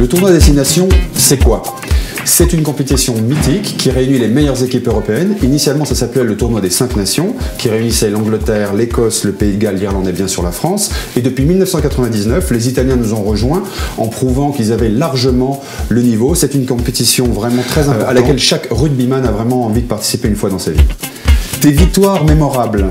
Le tournoi Destination, c'est quoi? C'est une compétition mythique qui réunit les meilleures équipes européennes. Initialement, ça s'appelait le tournoi des 5 nations, qui réunissait l'Angleterre, l'Écosse, le Pays de Galles, l'Irlande et bien sûr la France. Et depuis 1999, les Italiens nous ont rejoints en prouvant qu'ils avaient largement le niveau. C'est une compétition vraiment très importante à laquelle chaque rugbyman a vraiment envie de participer une fois dans sa vie. Des victoires mémorables.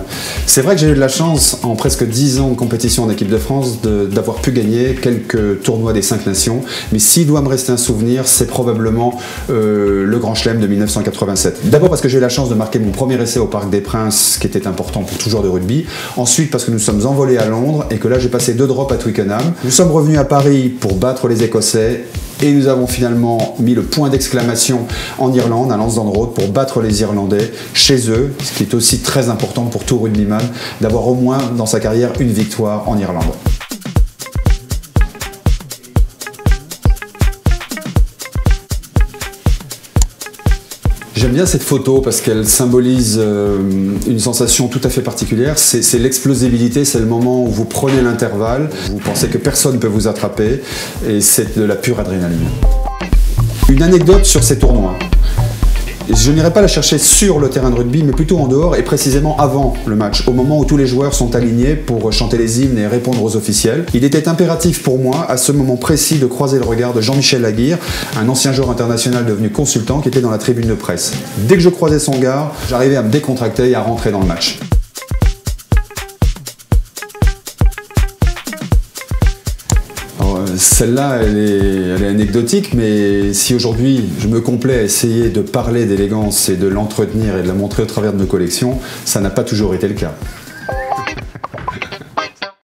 C'est vrai que j'ai eu de la chance, en presque 10 ans de compétition en équipe de France, d'avoir pu gagner quelques tournois des 5 nations. Mais s'il doit me rester un souvenir, c'est probablement le Grand Chelem de 1987. D'abord parce que j'ai eu la chance de marquer mon premier essai au Parc des Princes, qui était important pour tout joueur de rugby. Ensuite parce que nous sommes envolés à Londres et que là j'ai passé 2 drops à Twickenham. Nous sommes revenus à Paris pour battre les Écossais. Et nous avons finalement mis le point d'exclamation en Irlande, à Lansdowne Road, pour battre les Irlandais chez eux, ce qui est aussi très important pour tout rugbyman, d'avoir au moins dans sa carrière une victoire en Irlande. J'aime bien cette photo parce qu'elle symbolise une sensation tout à fait particulière. C'est l'explosivité, c'est le moment où vous prenez l'intervalle, vous pensez que personne ne peut vous attraper et c'est de la pure adrénaline. Une anecdote sur ces tournois. Je n'irai pas la chercher sur le terrain de rugby, mais plutôt en dehors et précisément avant le match, au moment où tous les joueurs sont alignés pour chanter les hymnes et répondre aux officiels. Il était impératif pour moi, à ce moment précis, de croiser le regard de Jean-Michel Laguirre, un ancien joueur international devenu consultant qui était dans la tribune de presse. Dès que je croisais son regard, j'arrivais à me décontracter et à rentrer dans le match. Celle-là, elle est anecdotique, mais si aujourd'hui je me complais à essayer de parler d'élégance et de l'entretenir et de la montrer au travers de nos collections, ça n'a pas toujours été le cas.